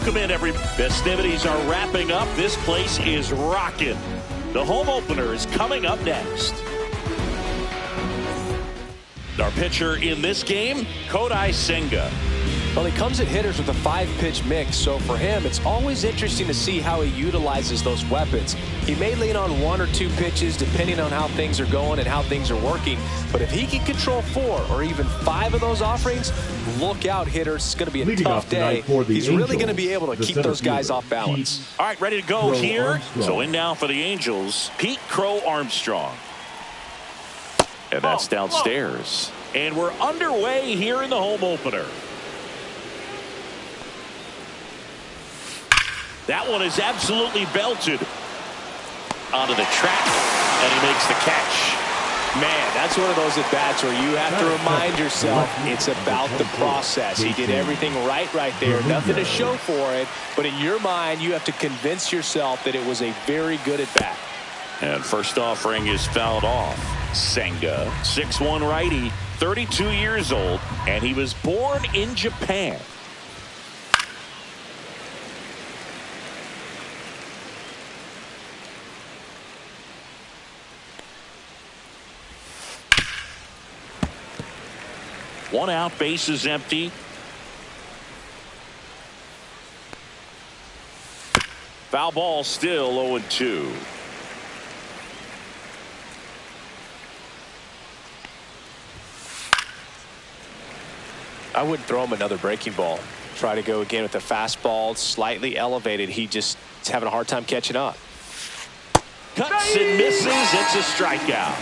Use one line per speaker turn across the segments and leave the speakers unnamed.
Welcome in, every festivities are wrapping up. This place is rocking. The home opener is coming up next. Our pitcher in this game, Kodai Senga.
Well, he comes at hitters with a 5-pitch mix, so for him, it's always interesting to see how he utilizes those weapons. He may lean on 1 or 2 pitches depending on how things are going and how things are working, but if he can control 4 or even 5 of those offerings, look out, hitters. It's going to be a tough day. He's really going to be able to keep those guys off balance.
All right, ready to go here. So in now for the Angels, Pete Crow Armstrong. And that's downstairs. And we're underway here in the home opener. That one is absolutely belted onto the track, and he makes the catch.
Man, that's one of those at-bats where you have to remind yourself it's about the process. He did everything right there. Nothing to show for it, but in your mind, you have to convince yourself that it was a very good at-bat.
And first offering is fouled off. Senga, 6'1" righty, 32 years old, and he was born in Japan. One out, base is empty. Foul ball, still 0-2.
I wouldn't throw him another breaking ball. Try to go again with the fastball, slightly elevated. He just is having a hard time catching up.
Cuts and misses. It's a strikeout.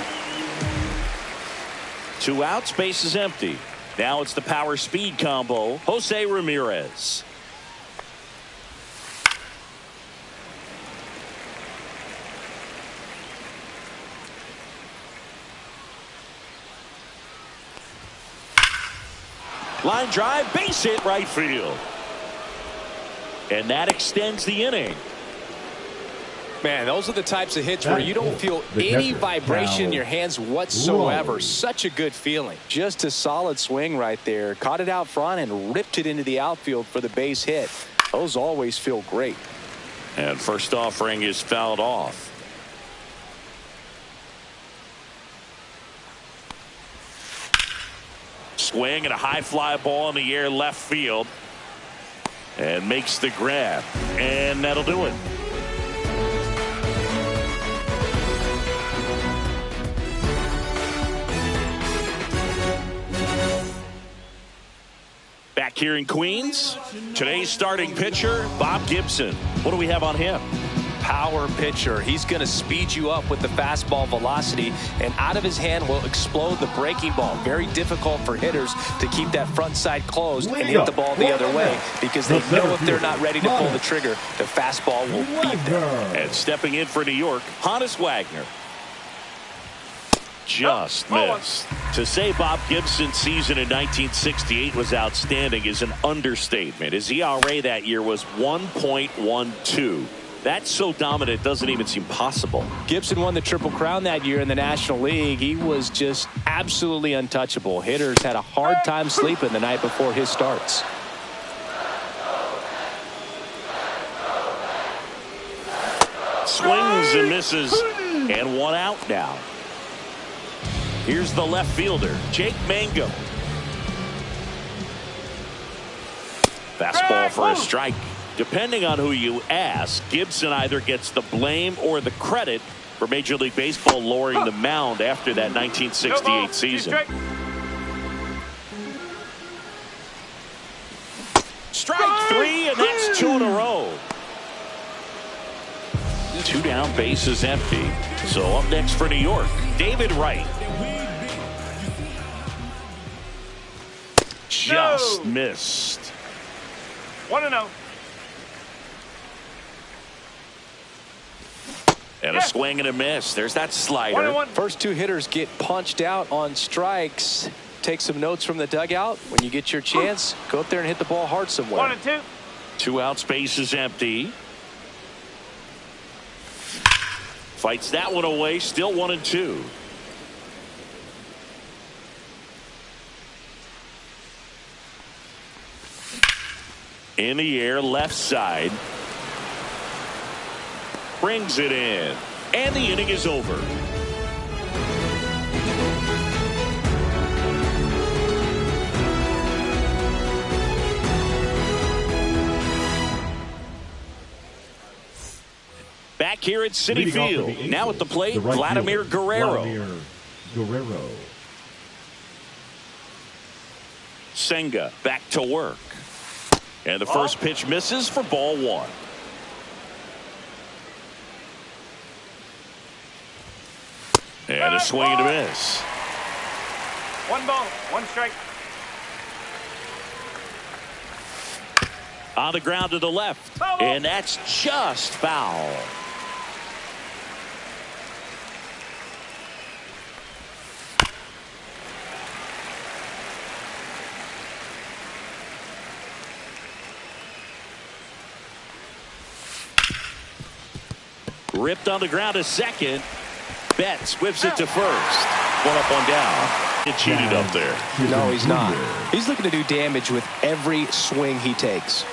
2 outs, base is empty. Now it's the power speed combo, Jose Ramirez. Line drive, base hit, right field. And that extends the inning.
Man, those are the types of hits where you don't feel any vibration in your hands whatsoever. Such a good feeling. Just a solid swing right there. Caught it out front and ripped it into the outfield for the base hit. Those always feel great.
And first offering is fouled off. Swing and a high fly ball in the air left field. And makes the grab. And that'll do it. Back here in Queens, today's starting pitcher, Bob Gibson. What do we have on him?
Power pitcher. He's going to speed you up with the fastball velocity, and out of his hand will explode the breaking ball. Very difficult for hitters to keep that front side closed and hit the ball the other way, because they know if they're not ready to pull the trigger, the fastball will beat them.
And stepping in for New York, Honus Wagner. Just missed. To say Bob Gibson's season in 1968 was outstanding is an understatement. His ERA that year was 1.12. That's so dominant it doesn't even seem possible.
Gibson won the Triple Crown that year in the National League. He was just absolutely untouchable. Hitters had a hard time sleeping the night before his starts.
Swings and misses, and 1 out now. Here's the left fielder, Jake Mangum. Fastball for a strike. Depending on who you ask, Gibson either gets the blame or the credit for Major League Baseball lowering the mound after that 1968 season. Strike 3, and that's 2 in a row. 2 down, base is empty. So up next for New York, David Wright. Just missed.
1-0.
And a swing and a miss. There's that slider.
1-1.
First 2 hitters get punched out on strikes. Take some notes from the dugout. When you get your chance, go up there and hit the ball hard somewhere.
1-2.
2 outs, base is empty. Fights that one away. Still 1-2. In the air, left side. Brings it in. And the inning is over. Back here at Citi Field. Now at the plate, Vladimir Guerrero. Senga back to work. And the first pitch misses for ball one. And a swing and a miss.
1 ball, 1 strike.
On the ground to the left. And that's just foul. Ripped on the ground to second. Betts whips it to first. One up, one down. Get cheated up there.
No, he's not. He's looking to do damage with every swing he takes.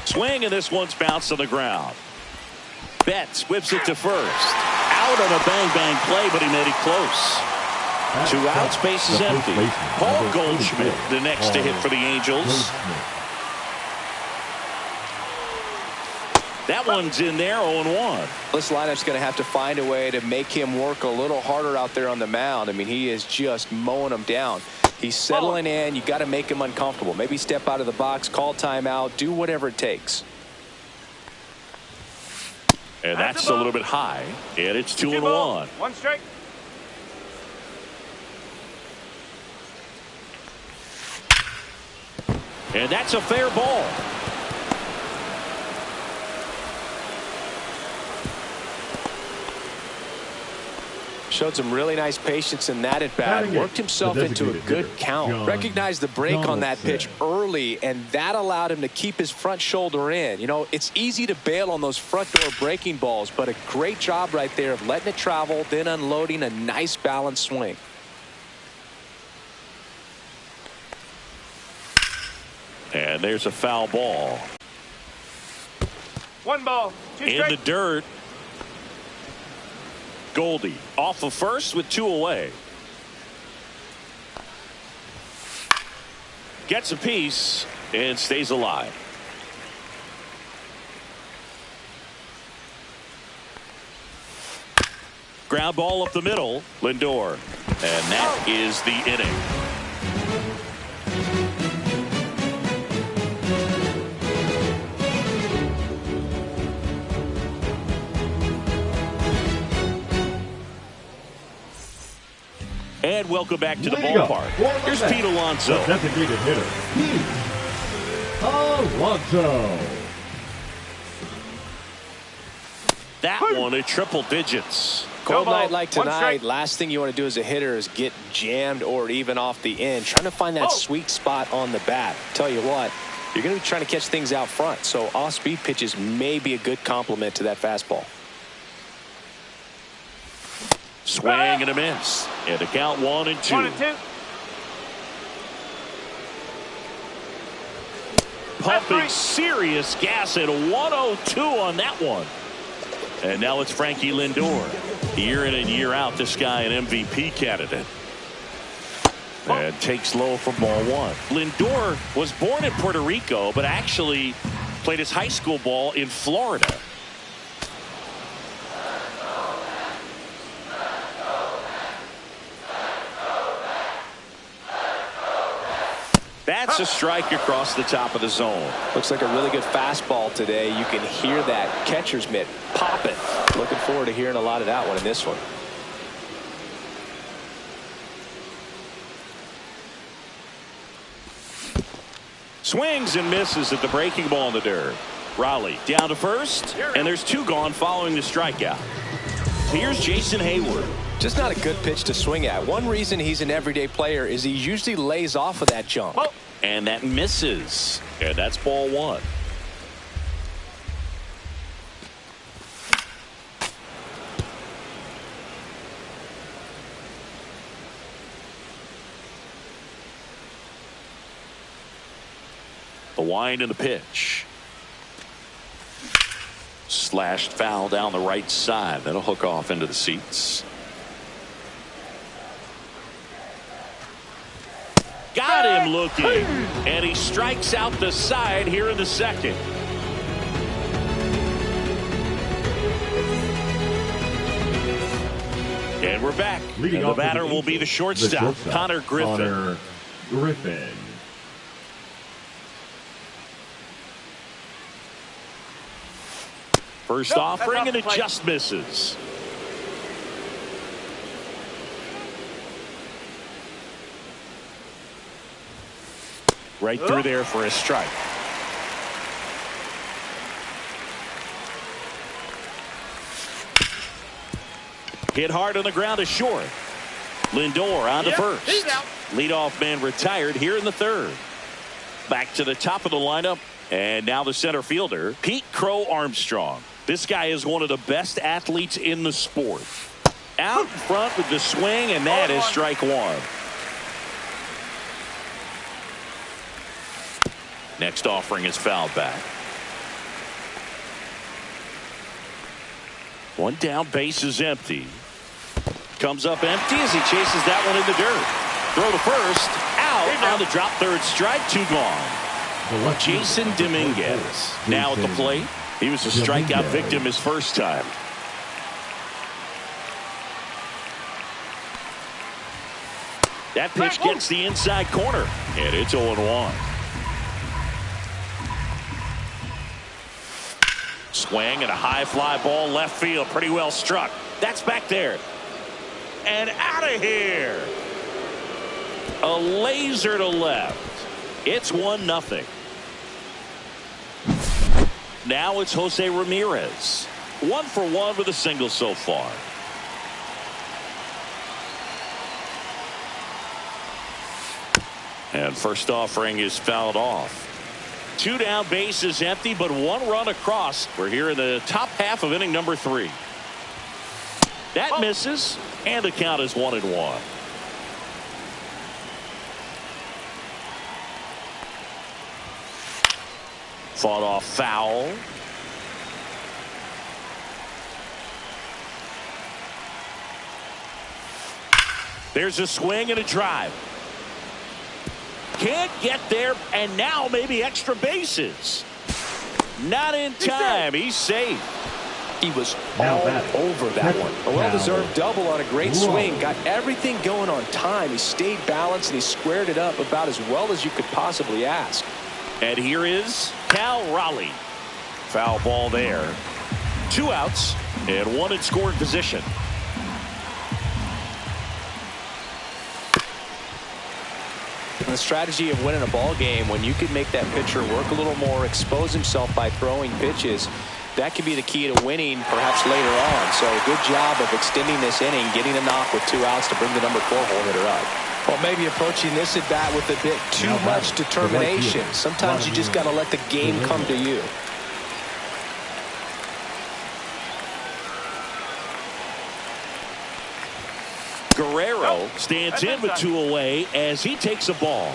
Swing, and this one's bounced on the ground. Betts whips it to first. Out on a bang-bang play, but he made it close. 2 outs, base is empty. Paul Goldschmidt, the next to hit for the Angels. That one's in there, 0-1.
This lineup's going to have to find a way to make him work a little harder out there on the mound. I mean, he is just mowing them down. He's settling in. You got to make him uncomfortable. Maybe step out of the box, call timeout, do whatever it takes.
And that's a little bit high. And it's 2-1.
1 strike.
And that's a fair ball.
Showed some really nice patience in that at bat. Worked himself into a good count. Recognized the break on that pitch early, and that allowed him to keep his front shoulder in. You know, it's easy to bail on those front door breaking balls, but a great job right there of letting it travel, then unloading a nice balanced swing.
And there's a foul ball.
1 ball, 2
in
strike.
the dirt. Goldie off of first with 2 away. Gets a piece and stays alive. Ground ball up the middle. Lindor. And that is the inning. And welcome back to the ballpark. Here's Pete Alonso.
The designated hitter, Pete Alonso.
That one at triple digits.
Cold night like tonight, last thing you want to do as a hitter is get jammed or even off the end. Trying to find that sweet spot on the bat. Tell you what, you're going to be trying to catch things out front. So off-speed pitches may be a good complement to that fastball.
Swing and a miss. And the count 1-2.
1-2.
Pumping serious gas at 102 on that one. And now it's Frankie Lindor. Year in and year out, this guy an MVP candidate. And takes low for ball 1. Lindor was born in Puerto Rico, but actually played his high school ball in Florida. That's a strike across the top of the zone.
Looks like a really good fastball today. You can hear that catcher's mitt popping. Looking forward to hearing a lot of that one in this one.
Swings and misses at the breaking ball in the dirt. Raleigh down to first, and there's 2 gone following the strikeout. Here's Jason Hayward.
Just not a good pitch to swing at. One reason he's an everyday player is he usually lays off of that jump.
And that misses. And that's ball 1. The wind and the pitch. Slashed foul down the right side. That'll hook off into the seats. Got him looking. And he strikes out the side here in the second. And we're back. And the batter will be the shortstop, Connor Griffin. First offering, and it just misses. Right through there for a strike. Hit hard on the ground to short. Lindor on to first. Leadoff man retired here in the third. Back to the top of the lineup. And now the center fielder, Pete Crow Armstrong. This guy is one of the best athletes in the sport. Out in front with the swing, and that is strike one. Next offering is fouled back. One down, base is empty. Comes up empty as he chases that one in the dirt. Throw to first, out on the drop third strike, 2 gone. Jason Dominguez now at the plate. He was a strikeout victim his first time. That pitch gets the inside corner, and it's 0-1. Swing and a high fly ball left field, pretty well struck. That's back there. And out of here. A laser to left. It's 1-0. Now it's Jose Ramirez. 1 for 1 with a single so far. And first offering is fouled off. 2 down, base is empty, but 1 run across. We're here in the top half of inning number 3. That misses, and the count is 1-1. Fought off foul. There's a swing and a drive. Can't get there, and now maybe extra bases. Not in time. He's safe.
He was all over that one. A well-deserved double on a great swing. Got everything going on time. He stayed balanced, and he squared it up about as well as you could possibly ask.
And here is Cal Raleigh. Foul ball there. 2 outs and 1 in scoring position.
The strategy of winning a ball game, when you can make that pitcher work a little more, expose himself by throwing pitches, that could be the key to winning perhaps later on. So good job of extending this inning, getting a knock with 2 outs to bring the number 4 hole hitter up. Well, maybe approaching this at bat with a bit too much determination. Sometimes you just got to let the game come to you.
Guerrero stands in with 2 away as he takes a ball.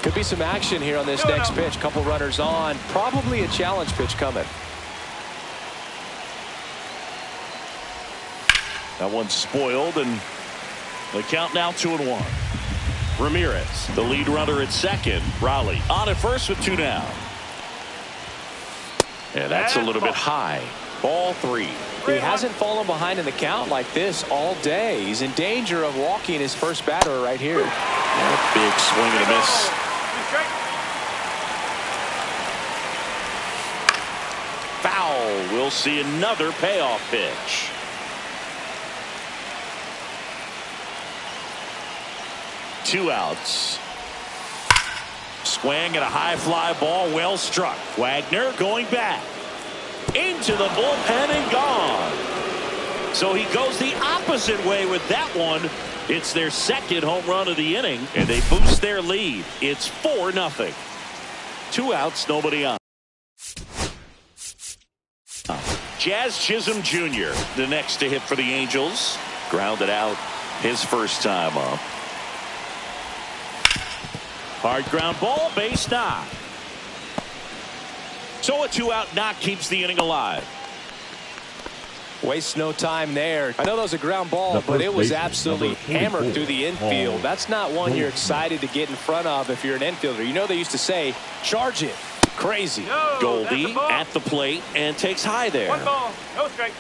Could be some action here on this next pitch. Couple runners on. Probably a challenge pitch coming.
That one's spoiled, and the count now 2-1. Ramirez, the lead runner at second. Raleigh on at first with 2 down. And that's a little bit high. Ball 3.
He hasn't fallen behind in the count like this all day. He's in danger of walking his first batter right here.
Big swing and a miss. Foul. We'll see another payoff pitch. Two outs. Swing and a high fly ball, well struck. Wagner going back into the bullpen and gone. So he goes the opposite way with that one. It's their second home run of the inning, and they boost their lead. It's 4-0. 2 outs, nobody on. Jazz Chisholm Jr., the next to hit for the Angels. Grounded out his first time up. Hard ground ball, base knock. So a 2-out knock keeps the inning alive.
Wastes no time there. I know that was a ground ball, but it was absolutely hammered through the infield. That's not one you're excited to get in front of if you're an infielder. You know they used to say, charge it. Crazy.
No,
Goldie at the plate and takes high there.
1 ball, no strike.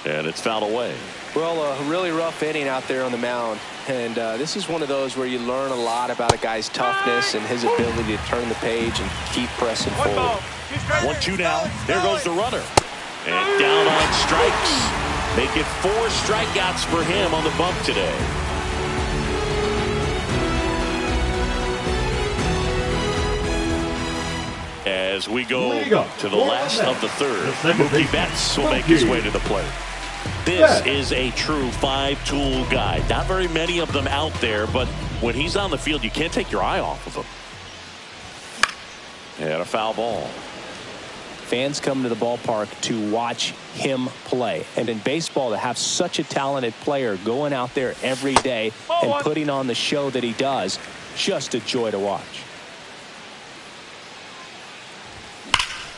And it's fouled away.
Well, a really rough inning out there on the mound. And this is one of those where you learn a lot about a guy's toughness and his ability to turn the page and keep pressing
1
forward.
ball, 2 strikes.
1-2 now. There goes the runner. And down on strikes. Make it 4 strikeouts for him on the bump today. As we go to the last of the third, Mookie Betts will make his way to the plate. This is a true 5-tool guy. Not very many of them out there, but when he's on the field, you can't take your eye off of him. And a foul ball.
Fans come to the ballpark to watch him play. And in baseball, to have such a talented player going out there every day and putting on the show that he does, just a joy to watch.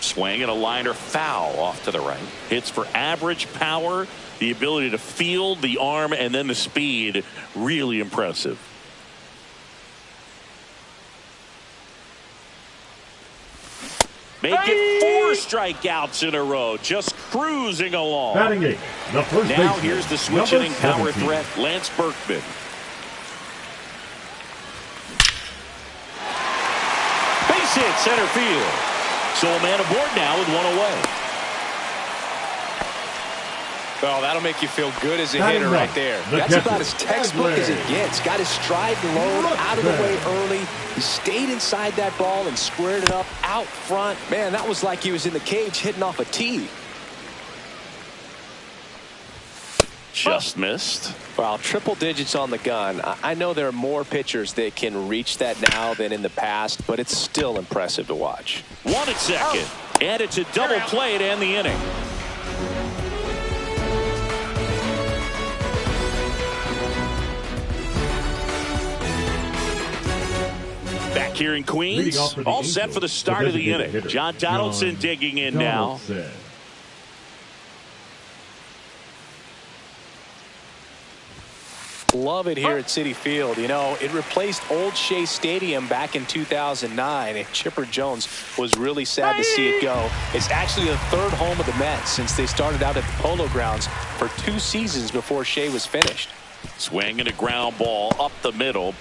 Swing and a liner foul off to the right. Hits for average power, the ability to field, the arm, and then the speed. Really impressive. Make it 4 strikeouts in a row. Just cruising along.
Batting 8, the first
Now
baseman,
here's the switch hitting power
17.
threat, Lance Berkman. Base hit center field. So a man aboard now with 1 away.
Oh, that'll make you feel good as a
Batting
hitter right there.
the
That's
catcher,
about as textbook as it gets. Got his stride low, out of the way early. He stayed inside that ball and squared it up out front. Man, that was like he was in the cage hitting off a tee.
Just missed.
Well, triple digits on the gun. I know there are more pitchers that can reach that now than in the past, but it's still impressive to watch.
1 at second. And it's a double play to end the inning. Back here in Queens, all set for the start of the inning. John Donaldson digging in now.
Love it here at Citi Field. You know, it replaced Old Shea Stadium back in 2009, and Chipper Jones was really sad to see it go. It's actually the 3rd home of the Mets since they started out at the Polo Grounds for 2 seasons before Shea was finished.
Swing and a ground ball up the middle.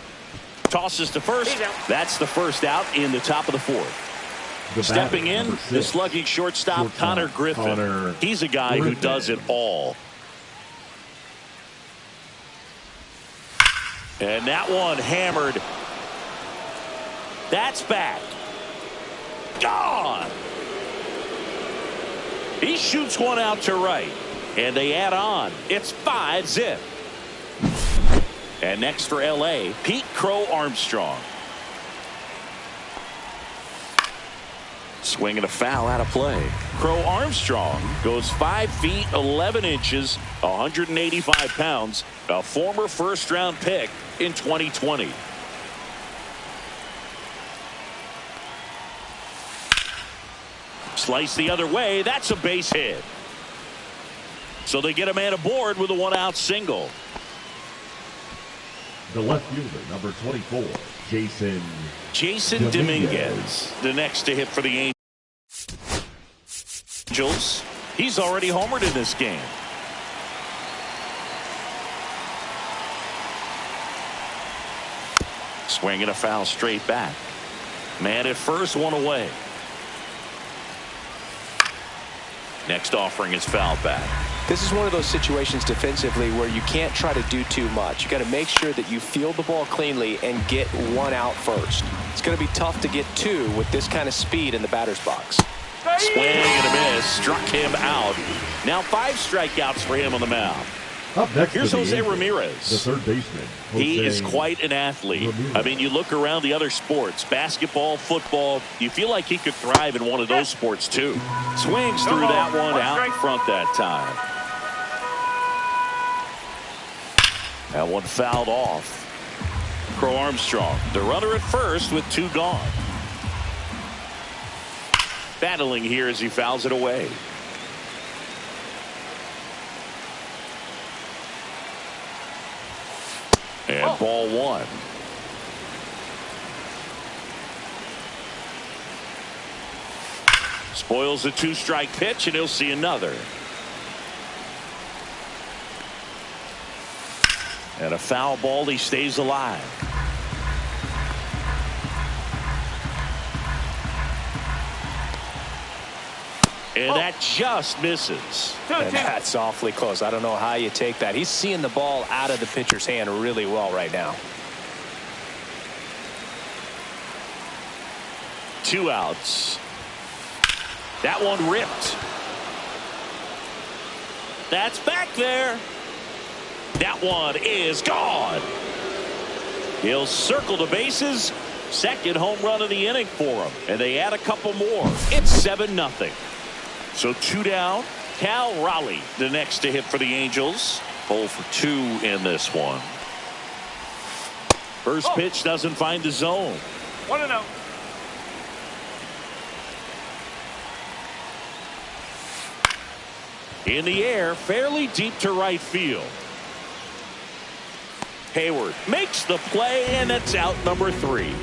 Tosses to first. That's the first out in the top of the 4th. Stepping in, the slugging shortstop, Connor Griffin. He's a guy who does it all. And that one hammered. That's back. Gone. He shoots one out to right. And they add on. It's 5-zip. And next for LA, Pete Crow Armstrong. Swing and a foul out of play. Crow Armstrong goes 5 feet 11 inches, 185 pounds, a former first-round pick in 2020. Slice the other way. That's a base hit. So they get a man aboard with a 1-out single.
The left fielder, number 24, Jason
Dominguez, the next to hit for the Angels. He's already homered in this game. Swing and a foul straight back. Man at first, 1 away. Next offering is fouled back.
This is one of those situations defensively where you can't try to do too much. You got to make sure that you field the ball cleanly and get 1 out first. It's going to be tough to get 2 with this kind of speed in the batter's box.
Swing and a miss. Struck him out. Now 5 strikeouts for him on the mound.
Up next,
here's Jose Ramirez.
The third baseman.
He is quite an athlete. I mean, you look around the other sports, basketball, football, you feel like he could thrive in one of those sports too. Swings through that one out in front that time. That one fouled off. Crow Armstrong, the runner at first with 2 gone. Battling here as he fouls it away. And ball 1. Spoils the 2-strike pitch, and he'll see another. And a foul ball. He stays alive. And that just misses.
And that's awfully close. I don't know how you take that. He's seeing the ball out of the pitcher's hand really well right now.
2 outs. That one ripped. That's back there. That one is gone. He'll circle the bases. Second home run of the inning for him. And they add a couple more. It's 7-0. So 2 down. Cal Raleigh, the next to hit for the Angels. 0 for 2 in this one. First pitch doesn't find the zone.
1-0.
In the air, fairly deep to right field. Hayward makes the play, and that's out number 3.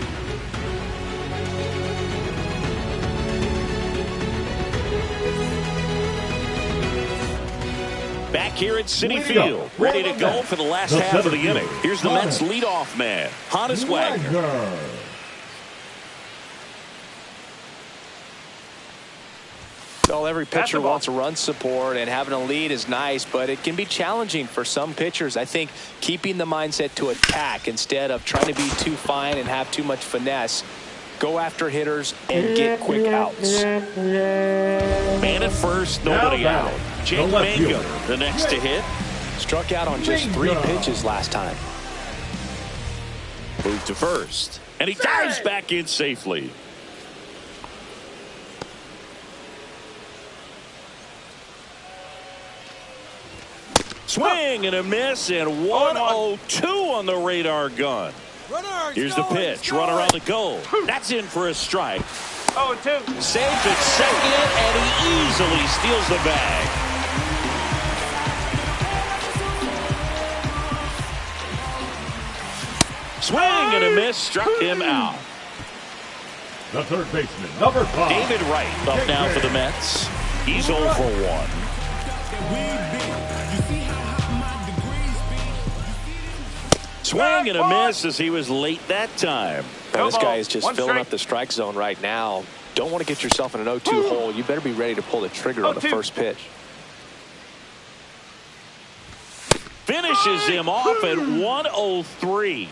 Back here at Citi Field, ready to go for the last half of the inning. Here's the Mets leadoff man, Honus Wagner.
Well, every pitcher wants a run support, and having a lead is nice, but it can be challenging for some pitchers. I think keeping the mindset to attack instead of trying to be too fine and have too much finesse. Go after hitters and get quick outs.
Man at first, nobody out. Jake Mango, the next to hit.
Struck out on just 3 pitches last time.
Move to first, and he dives back in safely. Swing and a miss, and 102 on the radar gun. Here's the pitch. Runner on the goal. That's in for a strike.
0-2.
Safe at second, and he easily steals the bag. Swing and a miss, struck him out.
The third baseman, number 5.
David Wright up now for the Mets. He's 0 for 1. Swing and a miss as he was late that time.
Now, this guy is just filling up the strike zone right now. Don't want to get yourself in an 0-2 hole. You better be ready to pull the trigger on the first pitch.
Finishes him off at 103.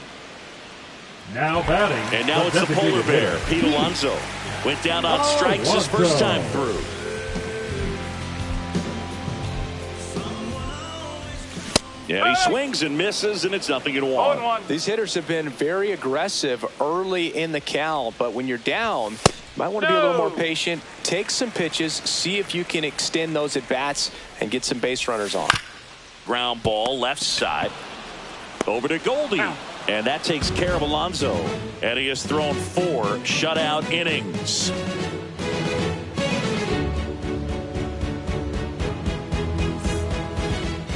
Now batting.
And now it's the polar bear, Pete Alonso. Went down on strikes his first time through. Yeah, he swings and misses, and it's 0-1.
These hitters have been very aggressive early in the count, but when you're down, you might want to be a little more patient. Take some pitches, see if you can extend those at bats and get some base runners on.
Ground ball left side. Over to Goldie. And that takes care of Alonso. And he has thrown 4 shutout innings.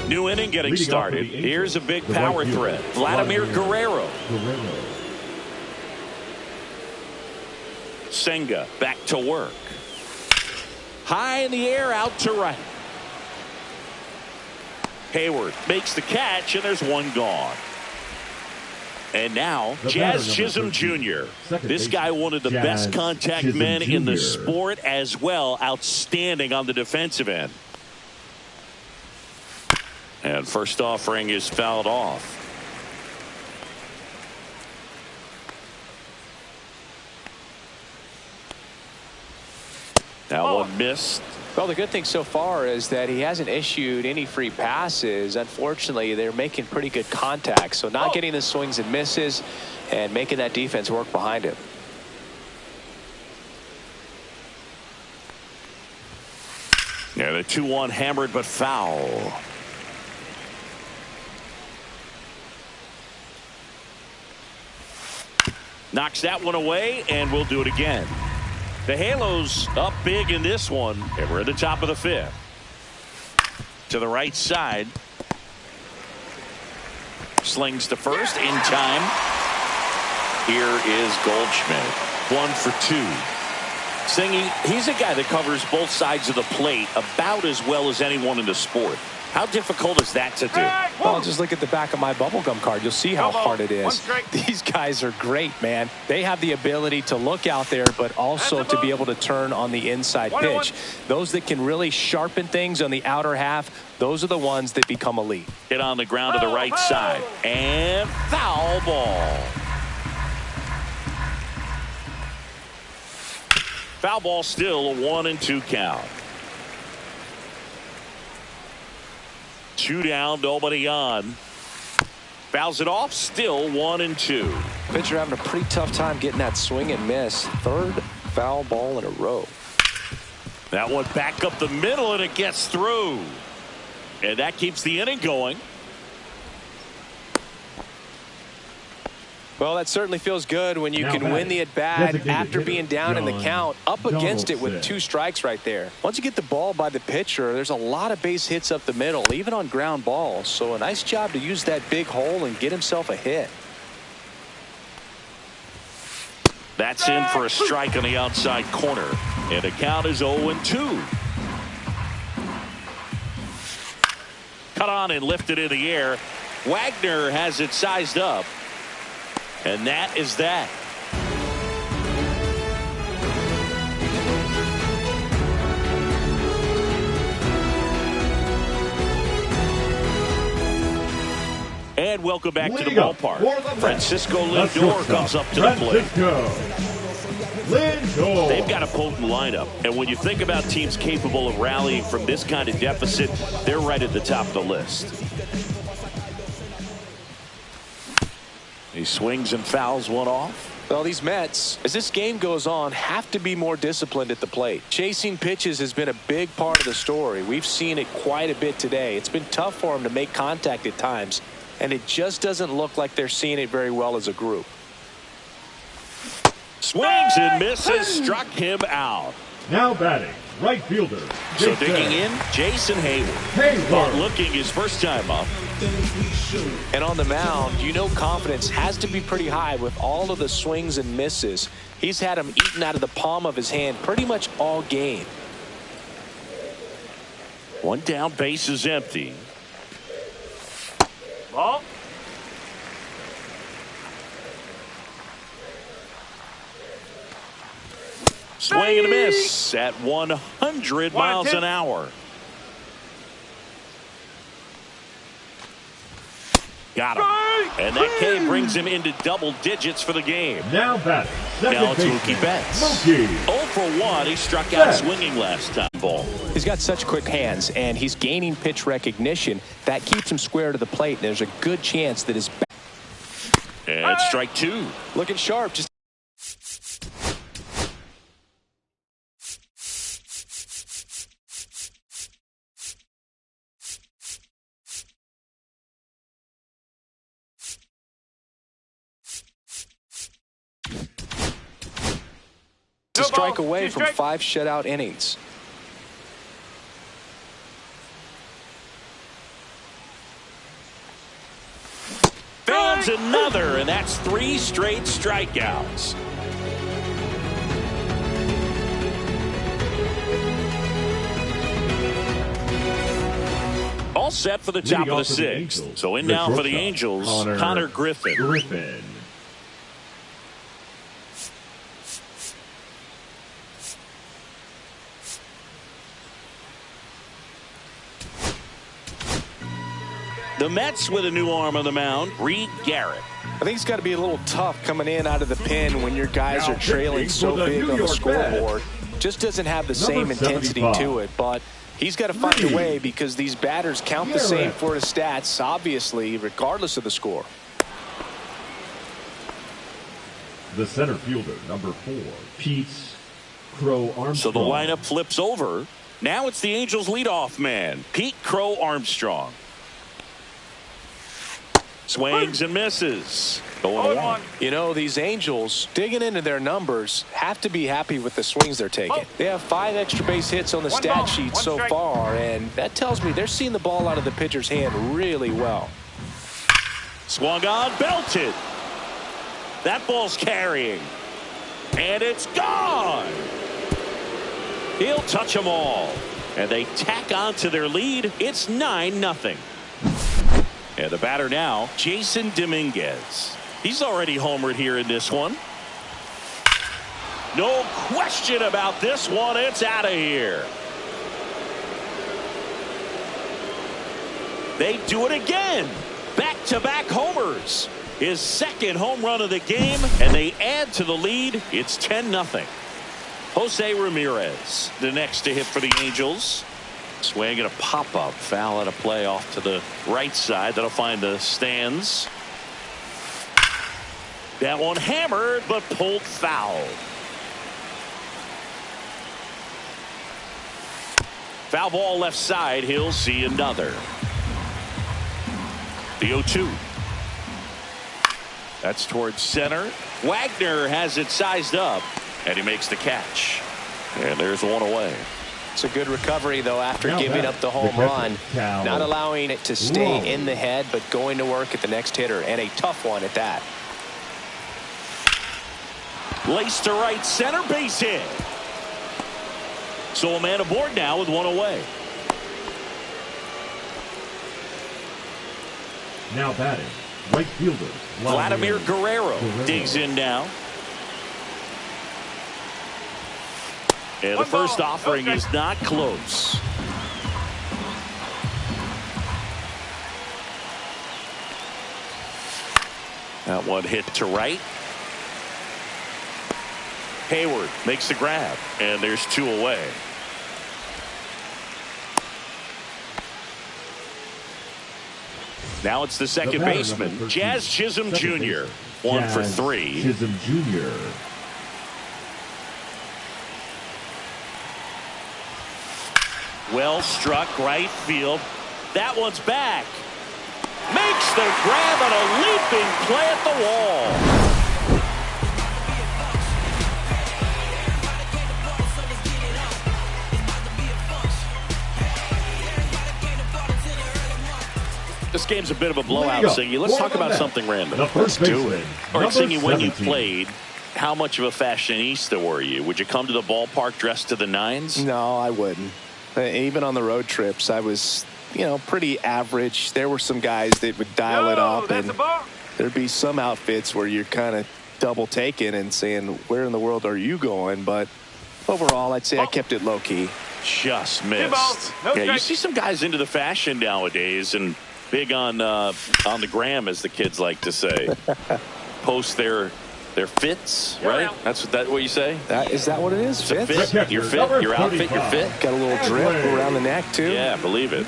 New inning getting started. Here's a big power threat. Vladimir Guerrero. Senga back to work. High in the air, out to right. Hayward makes the catch, and there's 1 gone. And now, Jazz Chisholm Jr. This guy, one of the best contact men in the sport as well. Outstanding on the defensive end. And first offering is fouled off. Now one missed.
Well, the good thing so far is that he hasn't issued any free passes. Unfortunately, they're making pretty good contact. So not getting the swings and misses and making that defense work behind him.
Yeah, the 2-1 hammered but foul. Knocks that one away, and we'll do it again. The Halos up big in this one, and we're at the top of the 5th. To the right side. Slings to first in time. Here is Goldschmidt. 1 for 2. Singy, he's a guy that covers both sides of the plate about as well as anyone in the sport. How difficult is that to do?
Well, just look at the back of my bubblegum card. You'll see how hard it is. These guys are great, man. They have the ability to look out there, but also to be able to turn on the inside pitch. Those that can really sharpen things on the outer half, those are the ones that become elite.
Hit on the ground to the right side. And foul ball. Foul ball, still a 1-2 count. 2 down, nobody on. Fouls it off, still 1-2.
Pitcher having a pretty tough time getting that swing and miss. 3rd foul ball in a row.
That one back up the middle, and it gets through. And that keeps the inning going.
Well, that certainly feels good when you can win the at-bat after being down in the count, up against it with 2 strikes right there. Once you get the ball by the pitcher, there's a lot of base hits up the middle, even on ground balls. So a nice job to use that big hole and get himself a hit.
That's in for a strike on the outside corner. And the count is 0-2. Cut on and lifted in the air. Wagner has it sized up. And that is that. And welcome back to the ballpark. Francisco Lindor comes up to the plate. They've got a potent lineup. And when you think about teams capable of rallying from this kind of deficit, they're right at the top of the list. He swings and fouls one off.
Well, these Mets, as this game goes on, have to be more disciplined at the plate. Chasing pitches has been a big part of the story. We've seen it quite a bit today. It's been tough for them to make contact at times, and it just doesn't look like they're seeing it very well as a group.
Swings and misses, struck him out.
Now batting, right fielder.
So digging in, Jason Hayward. Not looking his first time up.
And on the mound, you know confidence has to be pretty high with all of the swings and misses. He's had them eaten out of the palm of his hand pretty much all game.
1 down, base is empty.
Ball.
Swing and a miss at 100 miles an hour. Got him. And that K brings him into double digits for the game.
Now batting.
Now it's Mookie Betts. 0 for 1. He struck out swinging last time. Ball.
He's got such quick hands, and he's gaining pitch recognition. That keeps him square to the plate. There's a good chance that his back.
And strike 2.
Looking sharp. Just a strike away from 5 shutout innings.
Fields another, and that's 3 straight strikeouts. All set for the top of the 6th. So in now for the Angels, Connor Griffin. The Mets with a new arm on the mound, Reed Garrett.
I think it's got to be a little tough coming in out of the pen when your guys are trailing so big on the scoreboard. Just doesn't have the same intensity to it, but he's got to find a way because these batters count the same for his stats, obviously, regardless of the score.
The center fielder, number 4, Pete Crow Armstrong.
So the lineup flips over. Now it's the Angels leadoff man, Pete Crow Armstrong. Swings and misses. 0-1.
You know, these Angels, digging into their numbers, have to be happy with the swings they're taking. They have 5 extra base hits on the stat sheet so far, and that tells me they're seeing the ball out of the pitcher's hand really well.
Swung on, belted. That ball's carrying. And it's gone. He'll touch them all. And they tack on to their lead. It's 9-0. And the batter now, Jason Dominguez. He's already homered here in this one. No question about this one. It's out of here. They do it again. Back-to-back homers. His second home run of the game, and they add to the lead. It's 10-0. Jose Ramirez, the next to hit for the Angels. Swing and a pop-up. Foul out of play off to the right side. That'll find the stands. That one hammered, but pulled foul. Foul ball left side. He'll see another. The 0-2. That's towards center. Wagner has it sized up, and he makes the catch. And there's one away.
It's a good recovery, though, after giving up the home run. Not allowing it to stay in the head, but going to work at the next hitter, and a tough one at that.
Laced to right center, base hit. So a man aboard now with one away.
Now batting, right fielder
Vladimir Guerrero digs in now. And the first offering is not close. That one hit to right. Hayward makes the grab, and there's 2 away. Now it's the second baseman, Jazz Chisholm Jr. 1 for 3.
Chisholm Jr.
Well struck right field. That one's back. Makes the grab and a leaping play at the wall. This game's a bit of a blowout, Singy. Let's talk about something random.
Let's do it.
All right, Singy, when you played, how much of a fashionista were you? Would you come to the ballpark dressed to the nines?
No, I wouldn't. Even on the road trips, I was, pretty average. There were some guys that would dial it up, and there'd be some outfits where you're kind of double taking and saying, where in the world are you going? But overall, I'd say I kept it low key.
Just missed. Yeah, you see some guys into the fashion nowadays, and big on the gram, as the kids like to say. Post their fits, right? That's what you say?
Is that what it is?
Fits? Your fit, your outfit, your fit.
Got a little drip around the neck, too.
Yeah, believe it.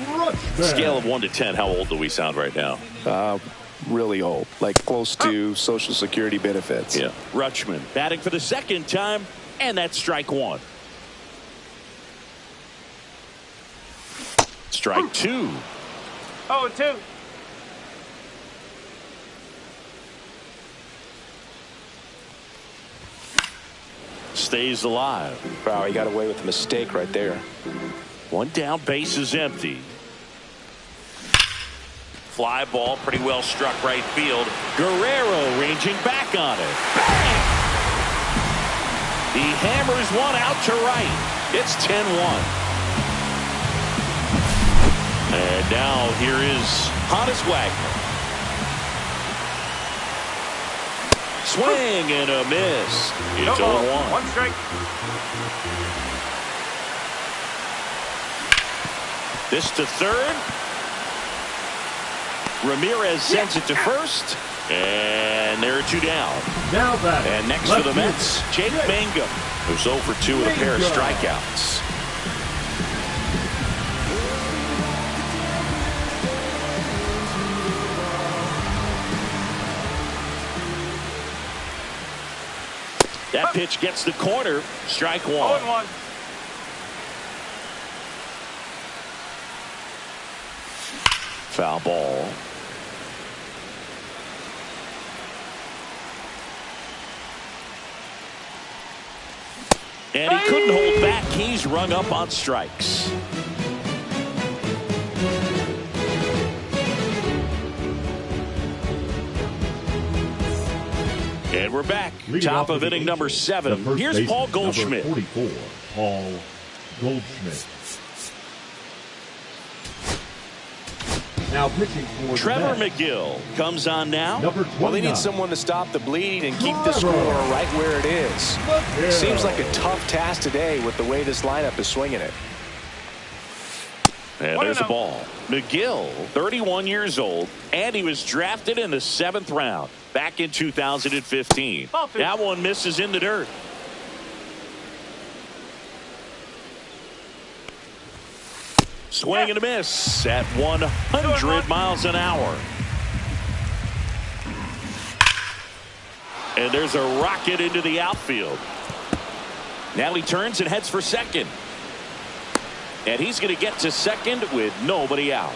Scale of 1 to 10, how old do we sound right now?
Really old, like close to Social Security benefits.
Yeah. Rutschman batting for the second time, and that's strike 1. Strike 2.
0-2.
Stays alive.
Wow, he got away with a mistake right there.
1 down, base is empty. Fly ball, pretty well struck right field. Guerrero ranging back on it. Bang! He hammers one out to right. It's 10-1. And now here is Honus Wagner. Swing and a miss. It's 0-1.
1 strike.
This to third. Ramirez sends it to first. And there are 2 down.
Now back.
And next for the Mets, Jake Mangum, who's 0 for 2 with a pair of strikeouts. That pitch gets the corner. Strike 1.
0-1.
Foul ball. And he couldn't hold back. He's rung up on strikes. And we're back. Top of inning number 7. Here's Paul Goldschmidt.
Number 44, Paul Goldschmidt. Now pitching for
Trevor McGill comes on now.
Number 29.
Well, they need someone to stop the bleeding and keep the score right where it is. Seems like a tough task today with the way this lineup is swinging it.
And there's the ball. McGill, 31 years old, and he was drafted in the 7th round back in 2015. That one misses in the dirt. Swing and a miss at 100 miles an hour. And there's a rocket into the outfield. Now he turns and heads for second. And he's going to get to second with nobody out.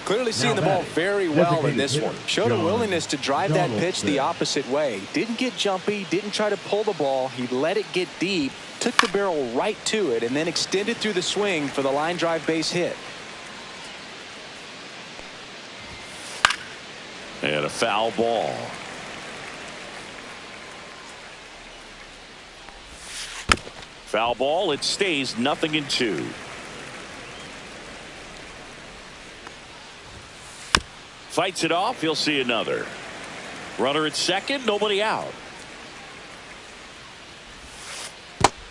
Clearly seeing the ball very well in this one. Showed a willingness to drive that pitch the opposite way. Didn't get jumpy, didn't try to pull the ball. He let it get deep, took the barrel right to it, and then extended through the swing for the line drive base hit.
And a foul ball. Foul ball. It stays 0-2. Fights it off. He'll see another. Runner at second. Nobody out.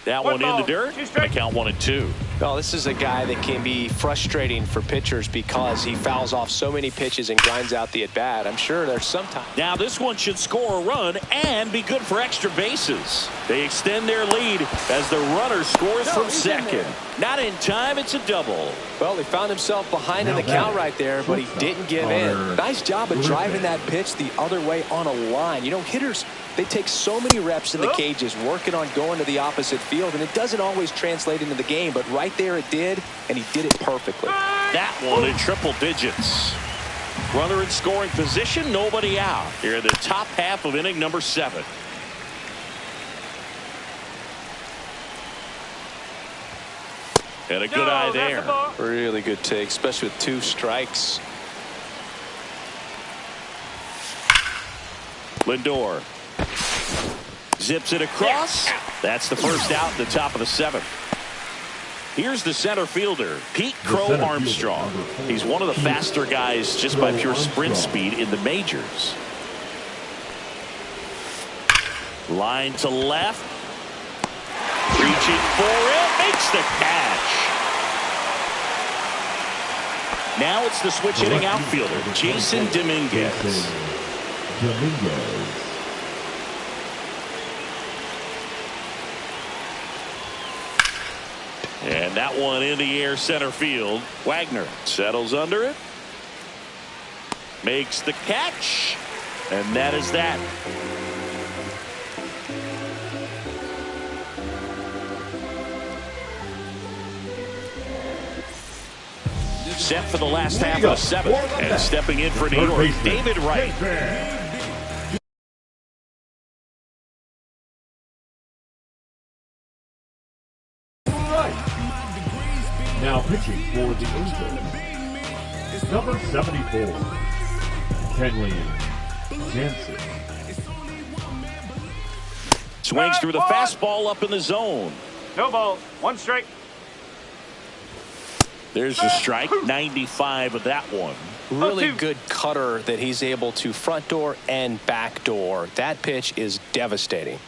That one in the dirt. I count 1-2.
Well, this is a guy that can be frustrating for pitchers because he fouls off so many pitches and grinds out the at-bat. I'm sure there's some time.
Now this one should score a run and be good for extra bases. They extend their lead as the runner scores from second. Not in time. It's a double.
Well, he found himself behind in the count right there, but he didn't give in. Nice job of driving that pitch the other way on a line. You know, hitters, they take so many reps in the cages working on going to the opposite field, and it doesn't always translate into the game, but right there it did, and he did it perfectly.
That one in triple digits. Runner in scoring position, nobody out. Here in the top half of inning number 7. And a good eye there.
Really good take, especially with 2 strikes.
Lindor zips it across. That's the first out in the top of the 7th. Here's the center fielder, Pete Crow Armstrong. He's one of the faster guys just by pure sprint speed in the majors. Line to left. Reaching for it. Makes the catch. Now it's the switch hitting outfielder, Jason Dominguez. And that one in the air center field. Wagner settles under it. Makes the catch. And that is that. Set for the last half of the 7th. And stepping in for New York, David Wright.
Now pitching for the Angels, number 74, Kenley Jansen.
Swings through the fastball up in the zone.
No ball. 1 strike.
There's the strike. 95 of that one.
Really good cutter that he's able to front door and back door. That pitch is devastating.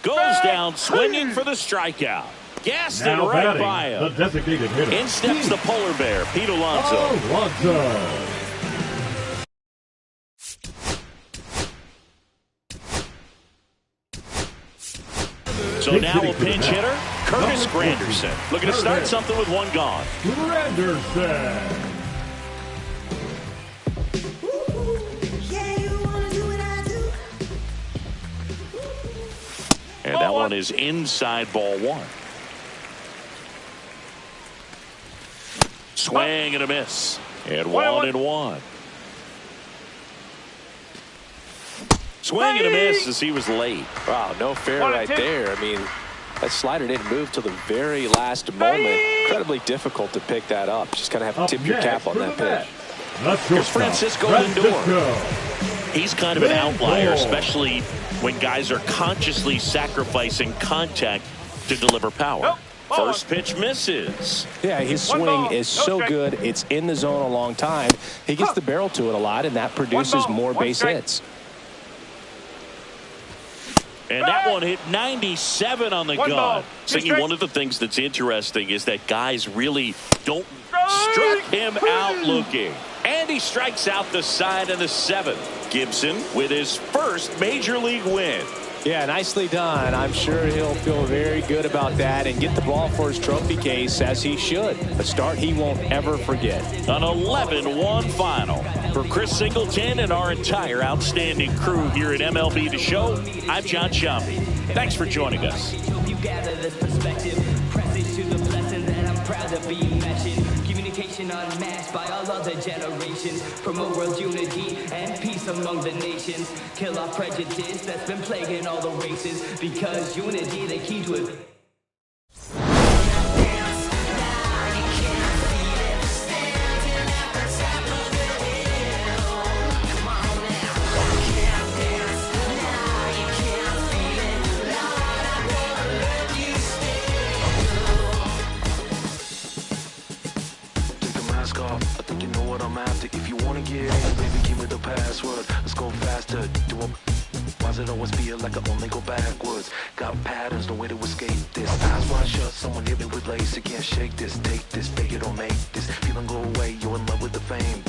Goes down swinging for the strikeout. Gassed it right by him.
The designated hitter.
In steps the polar bear, Pete Alonso. So now a pinch hitter, Curtis Granderson. Looking to start something with 1 gone.
Granderson.
And that one is inside ball 1. Swing and a miss. And 1-1. Swing and a miss as he was late.
Wow, no fair right there. I mean, that slider didn't move till the very last moment. Incredibly difficult to pick that up. Just kind of have to tip your cap on that pitch.
Here's Francisco Lindor. He's kind of an outlier, especially when guys are consciously sacrificing contact to deliver power. First pitch misses.
Yeah, his swing is so good. It's in the zone a long time. He gets the barrel to it a lot, and that produces more base hits.
And that one hit 97 on the gun. So one of the things that's interesting is that guys really don't strike him out looking. And he strikes out the side of the 7th. Gibson with his first major league win.
Yeah, nicely done. I'm sure he'll feel very good about that and get the ball for his trophy case, as he should. A start he won't ever forget.
An 11-1 final. For Chris Singleton and our entire outstanding crew here at MLB The Show, I'm John Sciambi. Thanks for joining us.
Unmatched by all other generations. Promote world unity and peace among the nations. Kill off prejudice that's been plaguing all the races. Because unity, the key to it.
I think you know what I'm after. If you wanna get in, baby, give me the password. Let's go faster. Why does it always feel like I only go backwards? Got patterns, no way to escape this. Eyes wide shut, someone hit me with lace. You can't shake this, take this, fake it or make this. Feeling go away, you're in love with the fame.